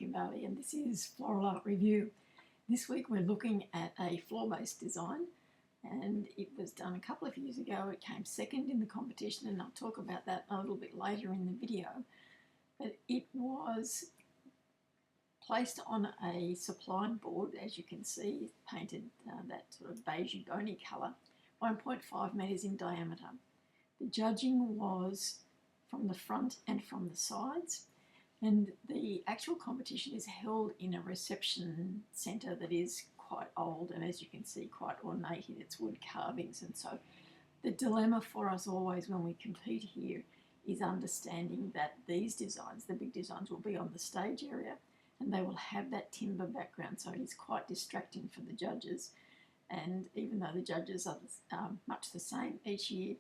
Kimberly, and this is Floral Art Review. This week we're looking at a floor-based design, and it was done a couple of years ago. It came second in the competition, and I'll talk about that a little bit later in the video. But it was placed on a supplied board, as you can see, painted that sort of beigey bony colour, 1.5 metres in diameter. The judging was from the front and from the sides, and the actual competition is held in a reception centre that is quite old, and as you can see, quite ornate in its wood carvings. And so the dilemma for us always when we compete here is understanding that these designs, the big designs, will be on the stage area and they will have that timber background, so it is quite distracting for the judges. And even though the judges are much the same each year,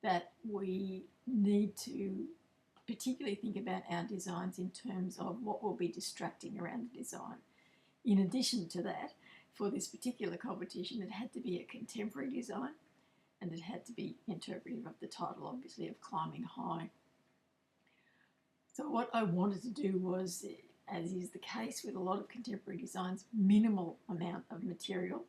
that we need to particularly think about our designs in terms of what will be distracting around the design. In addition to that, for this particular competition, it had to be a contemporary design, and it had to be interpretive of the title, obviously, of Climbing High. So what I wanted to do was, as is the case with a lot of contemporary designs, minimal amount of material,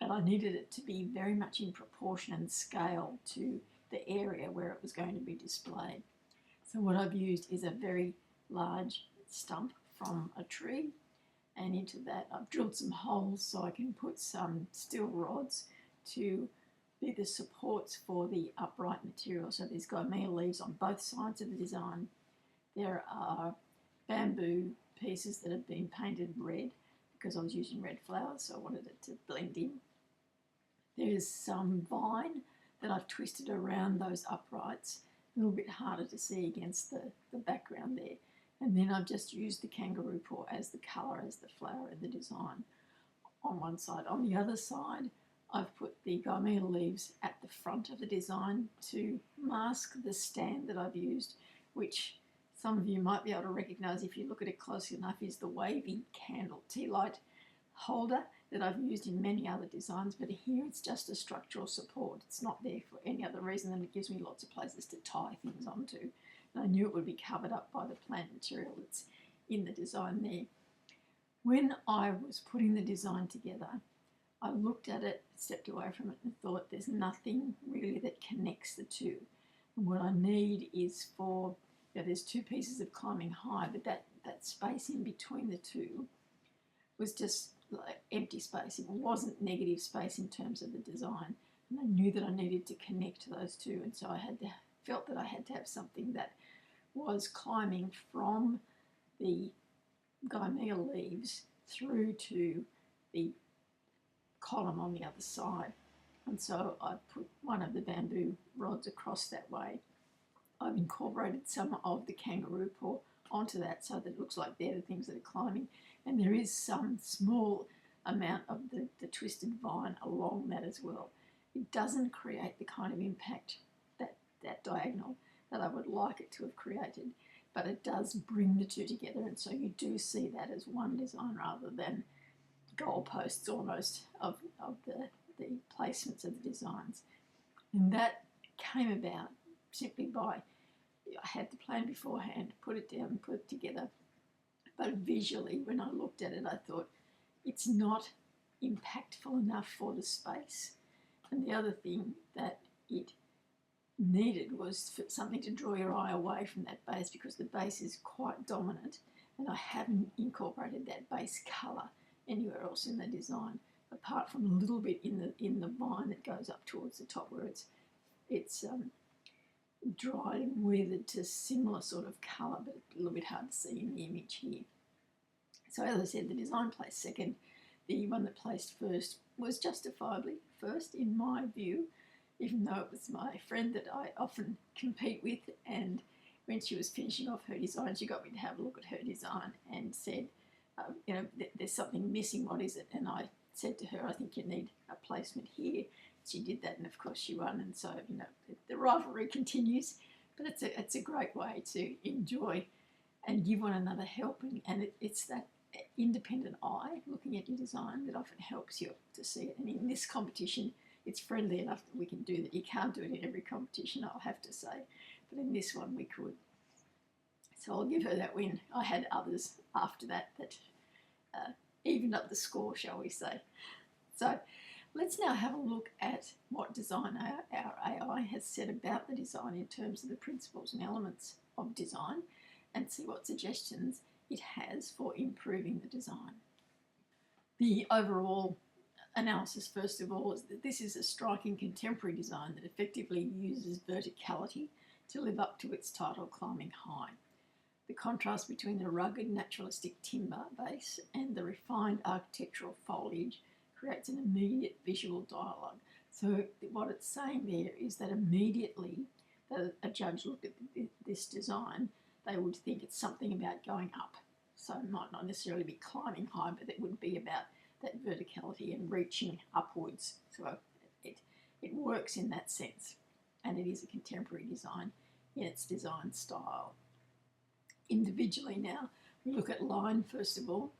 but I needed it to be very much in proportion and scale to the area where it was going to be displayed. So what I've used is a very large stump from a tree, and into that I've drilled some holes so I can put some steel rods to be the supports for the upright material. So there's gymea leaves on both sides of the design. There are bamboo pieces that have been painted red because I was using red flowers, so I wanted it to blend in. There's some vine that I've twisted around those uprights, a little bit harder to see against the background there. And then I've just used the Kangaroo Paw as the colour, as the flower of the design on one side. On the other side, I've put the gymea leaves at the front of the design to mask the stand that I've used, which some of you might be able to recognise if you look at it closely enough, is the wavy candle tea light holder that I've used in many other designs, but here it's just a structural support. It's not there for any other reason than it gives me lots of places to tie things onto. And I knew it would be covered up by the plant material that's in the design there. When I was putting the design together, I looked at it, stepped away from it and thought there's nothing really that connects the two. And what I need is for, there's two pieces of Climbing High, but that space in between the two was just like empty space. It wasn't negative space in terms of the design, and I knew that I needed to connect those two, and so I felt that I had to have something that was climbing from the gymea leaves through to the column on the other side. And so I put one of the bamboo rods across that way. I've incorporated some of the Kangaroo Paw onto that so that it looks like they're the things that are climbing, and there is some small amount of the twisted vine along that as well. It doesn't create the kind of impact, that diagonal, that I would like it to have created, but it does bring the two together, and so you do see that as one design rather than goalposts almost of the placements of the designs. And that came about simply by, I had the plan beforehand, put it down, put it together, but visually when I looked at it I thought it's not impactful enough for the space. And the other thing that it needed was for something to draw your eye away from that base, because the base is quite dominant and I haven't incorporated that base colour anywhere else in the design, apart from a little bit in the vine that goes up towards the top where it's dried and withered to similar sort of colour, but a little bit hard to see in the image here. So as I said, the design placed second. The one that placed first was justifiably first in my view, even though it was my friend that I often compete with, and when she was finishing off her design, she got me to have a look at her design and said, there's something missing, what is it? And I said to her, I think you need a placement here. She did that, and of course she won, and so the rivalry continues, but it's a great way to enjoy and give one another help, and it's that independent eye looking at your design that often helps you to see it. And in this competition it's friendly enough that we can do that. You can't do it in every competition, I'll have to say, but in this one we could. So I'll give her that win. I had others after that evened up the score, shall we say. So let's now have a look at what design our AI has said about the design in terms of the principles and elements of design, and see what suggestions it has for improving the design. The overall analysis, first of all, is that this is a striking contemporary design that effectively uses verticality to live up to its title, Climbing High. The contrast between the rugged naturalistic timber base and the refined architectural foliage creates an immediate visual dialogue. So what it's saying there is that immediately that a judge looked at this design, they would think it's something about going up. So it might not necessarily be climbing high, but it would be about that verticality and reaching upwards. So it works in that sense, and it is a contemporary design in its design style. Individually now, we look at line first of all.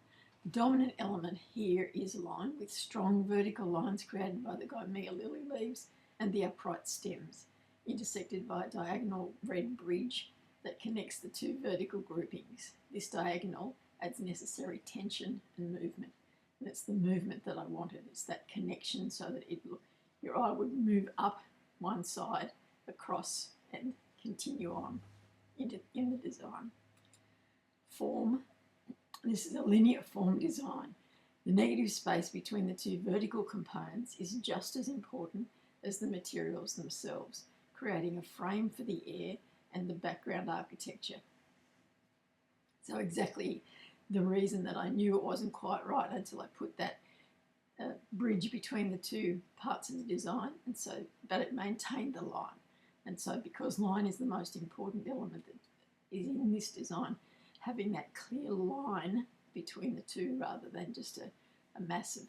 The dominant element here is line, with strong vertical lines created by the Gymea lily leaves and the upright stems, intersected by a diagonal red bridge that connects the two vertical groupings. This diagonal adds necessary tension and movement. And it's the movement that I wanted. It's that connection so that your eye would move up one side, across, and continue on in the design. Form. This is a linear form design. The negative space between the two vertical components is just as important as the materials themselves, creating a frame for the air and the background architecture. So exactly the reason that I knew it wasn't quite right until I put that bridge between the two parts of the design, but it maintained the line. And so because line is the most important element that is in this design, having that clear line between the two rather than just a massive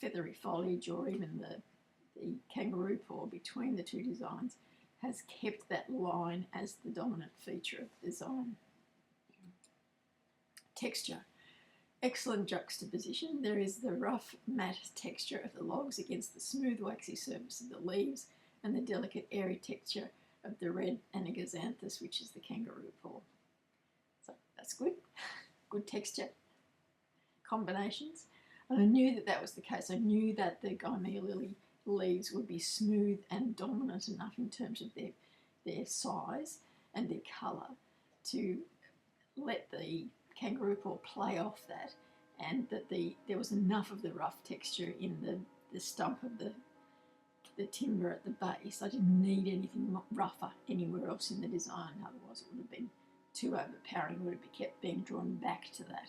feathery foliage or even the kangaroo paw between the two designs has kept that line as the dominant feature of the design. Texture. Excellent juxtaposition. There is the rough matte texture of the logs against the smooth waxy surface of the leaves and the delicate airy texture of the red anagasanthus, which is the kangaroo paw. So that's good. Good texture combinations. And I knew that was the case. I knew that the Gymea lily leaves would be smooth and dominant enough in terms of their size and their colour to let the kangaroo paw play off that, and that there was enough of the rough texture in the stump of the timber at the base. I didn't need anything rougher anywhere else in the design, otherwise it would have been too overpowering, would have kept being drawn back to that.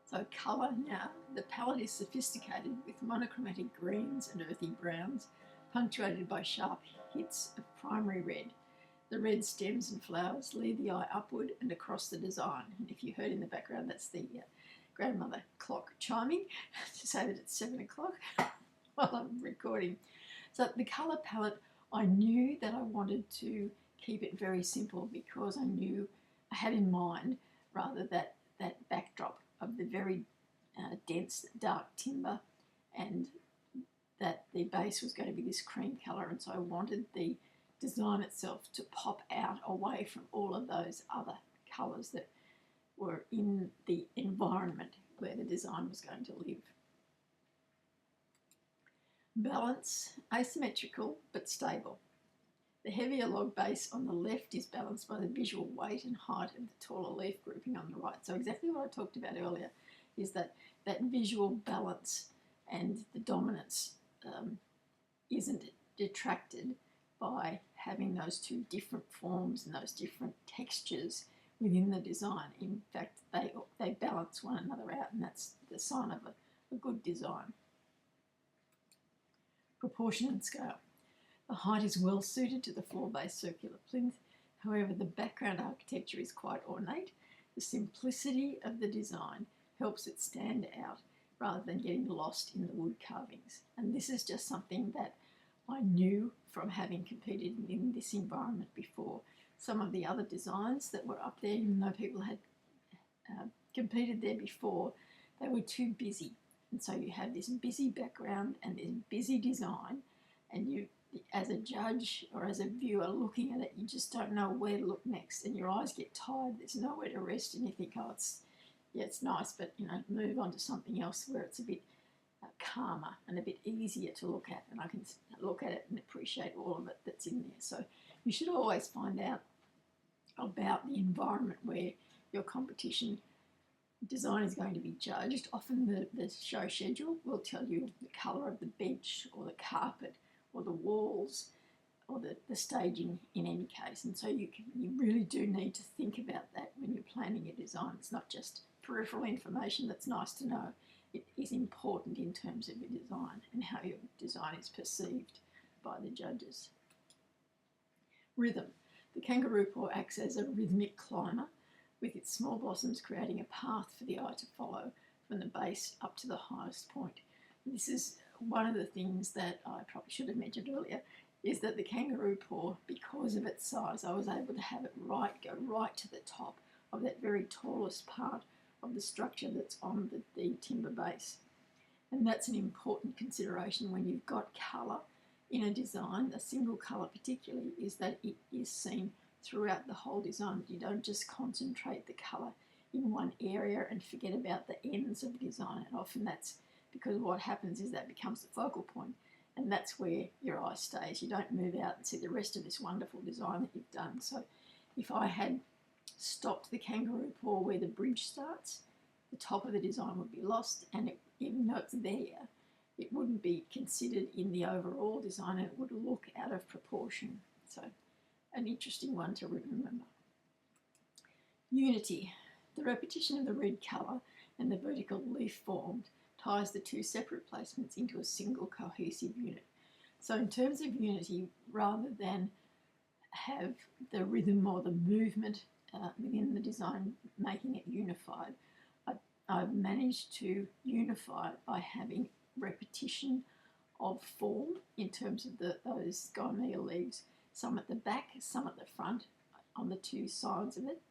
So colour now, the palette is sophisticated with monochromatic greens and earthy browns, punctuated by sharp hits of primary red. The red stems and flowers lead the eye upward and across the design. And if you heard in the background, that's the grandmother clock chiming to say that it's 7 o'clock while I'm recording. So the colour palette, I knew that I wanted to keep it very simple because I knew I had in mind rather that backdrop of the very dense dark timber, and that the base was going to be this cream colour, and so I wanted the design itself to pop out away from all of those other colours that were in the environment where the design was going to live. Balance, asymmetrical but stable. The heavier log base on the left is balanced by the visual weight and height of the taller leaf grouping on the right. So exactly what I talked about earlier is that visual balance and the dominance isn't detracted by having those two different forms and those different textures within the design. In fact, they balance one another out, and that's the sign of a good design. Proportion and scale. The height is well suited to the floor-based circular plinth. However, the background architecture is quite ornate. The simplicity of the design helps it stand out rather than getting lost in the wood carvings. And this is just something that I knew from having competed in this environment before. Some of the other designs that were up there, even though people had competed there before, they were too busy. And so you have this busy background and this busy design, and as a judge or as a viewer looking at it, you just don't know where to look next, and your eyes get tired. There's nowhere to rest, and you think, oh, it's nice, but move on to something else where it's a bit calmer and a bit easier to look at, and I can look at it and appreciate all of it that's in there. So you should always find out about the environment where your competition design is going to be judged. Often the show schedule will tell you the colour of the bench or the carpet or the walls or the staging in any case, and so you really do need to think about that when you're planning your design. It's not just peripheral information that's nice to know. It is important in terms of your design and how your design is perceived by the judges. Rhythm. The kangaroo paw acts as a rhythmic climber, with its small blossoms creating a path for the eye to follow from the base up to the highest point. This is one of the things that I probably should have mentioned earlier, is that the kangaroo paw, because of its size, I was able to have it go right to the top of that very tallest part of the structure that's on the timber base. And that's an important consideration when you've got colour in a design. A single colour particularly is that it is seen throughout the whole design. You don't just concentrate the colour in one area and forget about the ends of the design, and often that's because what happens is that becomes the focal point, and that's where your eye stays. You don't move out and see the rest of this wonderful design that you've done. So if I had stopped the kangaroo paw where the bridge starts, the top of the design would be lost, and even though it's there, it wouldn't be considered in the overall design, and it would look out of proportion. So an interesting one to remember. Unity. The repetition of the red colour and the vertical leaf formed ties the two separate placements into a single cohesive unit. So in terms of unity, rather than have the rhythm or the movement within the design making it unified, I've managed to unify it by having repetition of form in terms of those gymnea leaves, some at the back, some at the front on the two sides of it,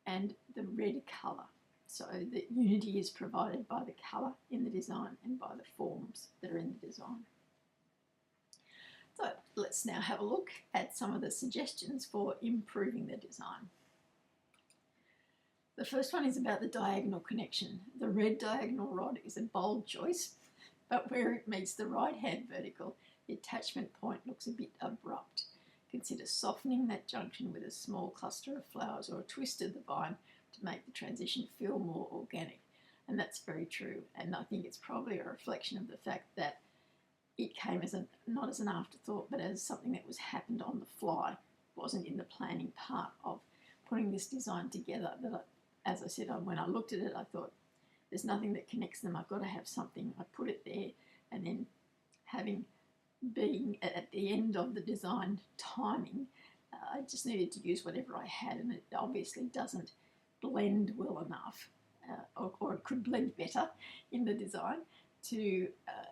and the red colour. So the unity is provided by the colour in the design and by the forms that are in the design. So let's now have a look at some of the suggestions for improving the design. The first one is about the diagonal connection. The red diagonal rod is a bold choice, but where it meets the right-hand vertical, the attachment point looks a bit abrupt. Consider softening that junction with a small cluster of flowers or a twist of the vine to make the transition feel more organic. And that's very true. And I think it's probably a reflection of the fact that it came as not as an afterthought, but as something that was happened on the fly. It wasn't in the planning part of putting this design together. That, as I said, when I looked at it, I thought, there's nothing that connects them. I've got to have something. I put it there, and then being at the end of the design timing, I just needed to use whatever I had, and it obviously doesn't blend well enough, or it could blend better in the design to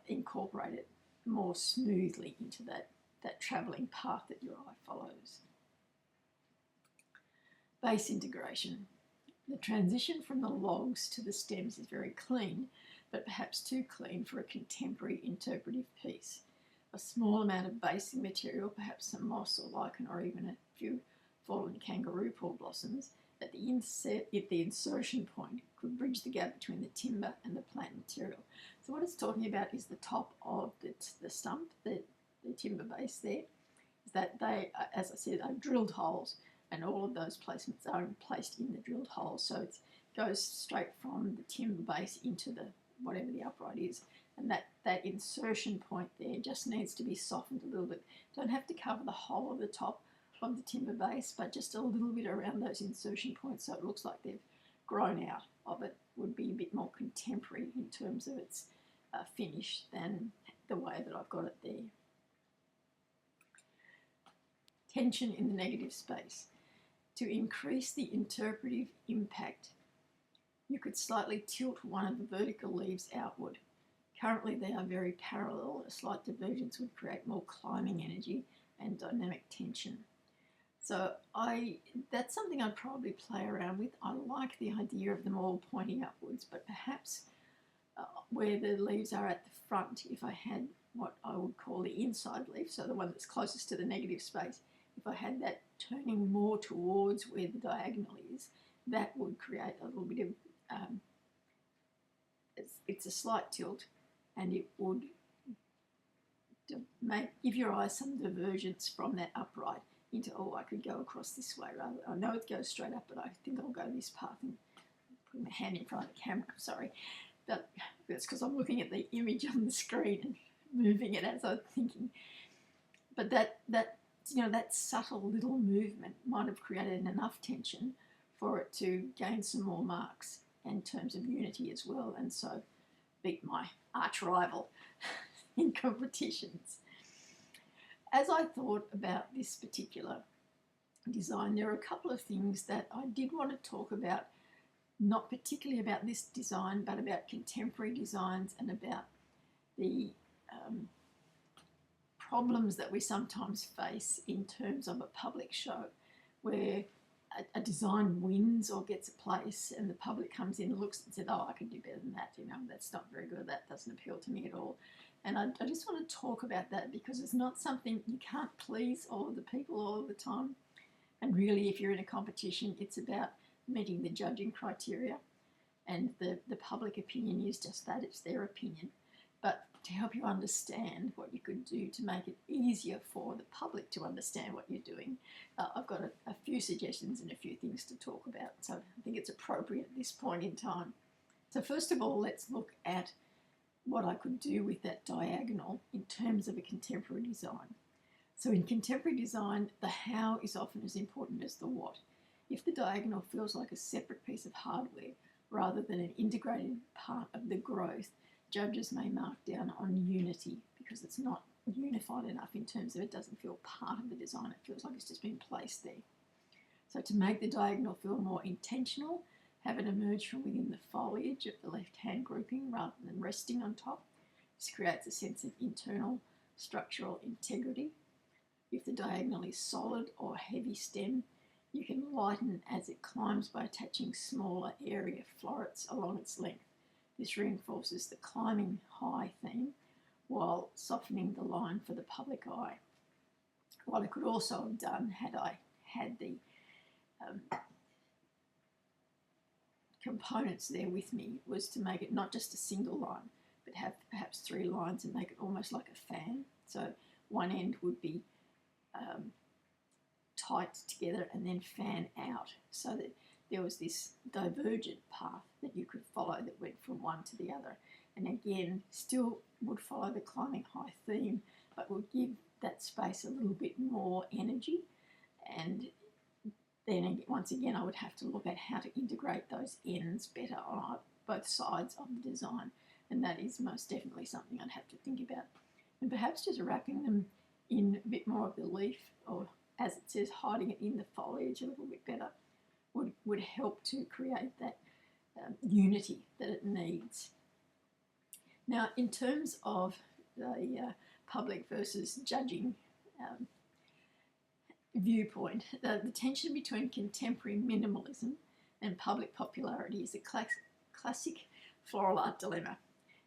incorporate it more smoothly into that travelling path that your eye follows. Base integration. The transition from the logs to the stems is very clean, but perhaps too clean for a contemporary interpretive piece. A small amount of basing material, perhaps some moss or lichen, or even a few fallen kangaroo paw blossoms at the insertion point could bridge the gap between the timber and the plant material. So what it's talking about is the top of the stump, the timber base there, is that they, as I said, are drilled holes, and all of those placements are placed in the drilled holes. So it goes straight from the timber base into whatever the upright is. And that insertion point there just needs to be softened a little bit. Don't have to cover the whole of the top of the timber base, but just a little bit around those insertion points so it looks like they've grown out of it. Would be a bit more contemporary in terms of its finish than the way that I've got it there. Tension in the negative space. To increase the interpretive impact, you could slightly tilt one of the vertical leaves outward. Currently they are very parallel. A slight divergence would create more climbing energy and dynamic tension. So that's something I'd probably play around with. I like the idea of them all pointing upwards, but perhaps where the leaves are at the front, if I had what I would call the inside leaf, so the one that's closest to the negative space, if I had that turning more towards where the diagonal is, that would create a little bit of, it's a slight tilt, and it would give your eye some divergence from that upright into, oh, I could go across this way rather. I know it goes straight up, but I think I'll go this path, and putting my hand in front of the camera, sorry. But that's because I'm looking at the image on the screen and moving it as I'm thinking. But that subtle little movement might have created enough tension for it to gain some more marks in terms of unity as well, and so beat my arch rival in competitions. As I thought about this particular design, there are a couple of things that I did want to talk about, not particularly about this design, but about contemporary designs and about the problems that we sometimes face in terms of a public show where a design wins or gets a place and the public comes in and looks and says, oh, I could do better than that, that's not very good, that doesn't appeal to me at all. And I just want to talk about that because it's not something, you can't please all of the people all of the time. And really, if you're in a competition, it's about meeting the judging criteria, and the public opinion is just that, it's their opinion. But to help you understand what you could do to make it easier for the public to understand what you're doing, I've got a few suggestions and a few things to talk about. So I think it's appropriate at this point in time. So first of all, let's look at what I could do with that diagonal in terms of a contemporary design. So in contemporary design, the how is often as important as the what. If the diagonal feels like a separate piece of hardware rather than an integrated part of the growth, judges may mark down on unity because it's not unified enough in terms of it doesn't feel part of the design. It feels like it's just been placed there. So to make the diagonal feel more intentional, have it emerge from within the foliage of the left-hand grouping rather than resting on top. This creates a sense of internal structural integrity. If the diagonal is solid or heavy stem, you can lighten as it climbs by attaching smaller area florets along its length. This reinforces the climbing high theme while softening the line for the public eye. What I could also have done had I had the components there with me was to make it not just a single line, but have perhaps 3 lines and make it almost like a fan. So one end would be tight together and then fan out, so that there was this divergent path that you could follow that went from one to the other. And again, still would follow the climbing high theme, but would give that space a little bit more energy. And then once again, I would have to look at how to integrate those ends better on both sides of the design. And that is most definitely something I'd have to think about. And perhaps just wrapping them in a bit more of the leaf, or as it says, hiding it in the foliage a little bit better, would help to create that unity that it needs. Now, in terms of the public versus judging viewpoint, the tension between contemporary minimalism and public popularity is a classic floral art dilemma.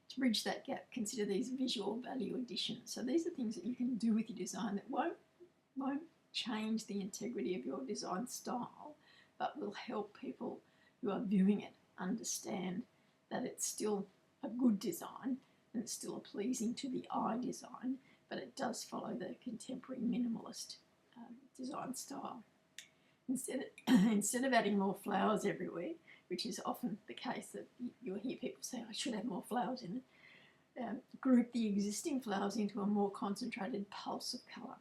To bridge that gap, consider these visual value additions. So these are things that you can do with your design that won't change the integrity of your design style, but will help people who are viewing it understand that it's still a good design and it's still a pleasing to the eye design, but it does follow the contemporary minimalist design style. Instead of adding more flowers everywhere, which is often the case, that you'll hear people say, I should have more flowers in it, group the existing flowers into a more concentrated pulse of colour.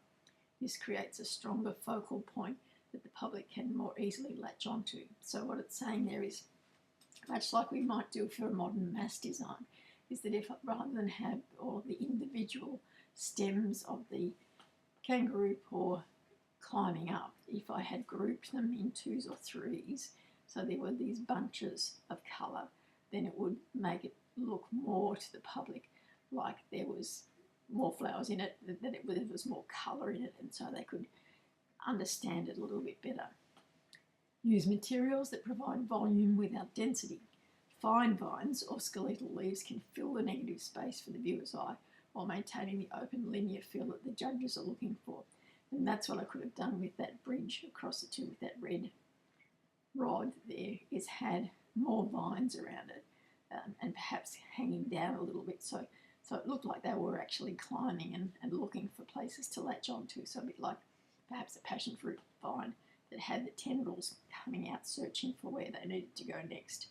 This creates a stronger focal point that the public can more easily latch onto. So what it's saying there is, much like we might do for a modern mass design, is that if rather than have all the individual stems of the kangaroo paw climbing up, if I had grouped them in 2s or 3s, so there were these bunches of colour, then it would make it look more to the public like there was more flowers in it, that there was more colour in it, and so they could understand it a little bit better. Use materials that provide volume without density. fine vines or skeletal leaves can fill the negative space for the viewer's eye while maintaining the open linear feel that the judges are looking for. And that's what I could have done with that bridge across the two with that red rod there, is had more vines around it and perhaps hanging down a little bit. So it looked like they were actually climbing and looking for places to latch onto. So a bit like perhaps a passion fruit vine that had the tendrils coming out searching for where they needed to go next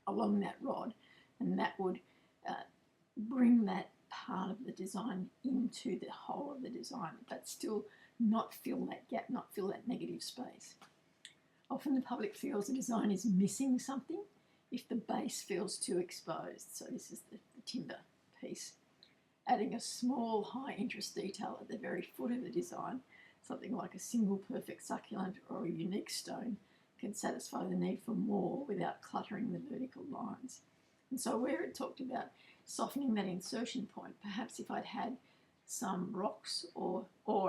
along that rod. And that would bring that part of the design into the whole of the design, but still not fill that gap, not fill that negative space. Often the public feels the design is missing something if the base feels too exposed. So this is the timber piece. Adding a small high interest detail at the very foot of the design, something like a single perfect succulent or a unique stone, can satisfy the need for more without cluttering the vertical lines. And so where it talked about softening that insertion point, perhaps if I'd had some rocks or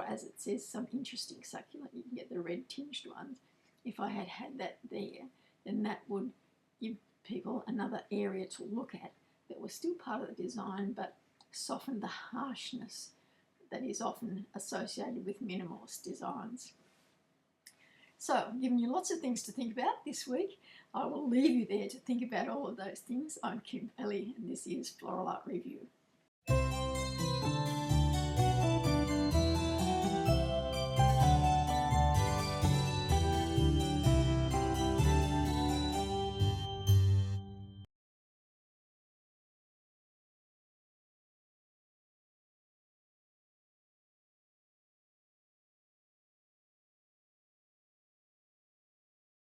as it says, some interesting succulent, you can get the red tinged ones. If I had had that there, then that would give people another area to look at that was still part of the design, but soften the harshness that is often associated with minimalist designs. So I've given you lots of things to think about this week. I will leave you there to think about all of those things. I'm Kim Ellie and this is Floral Art Review.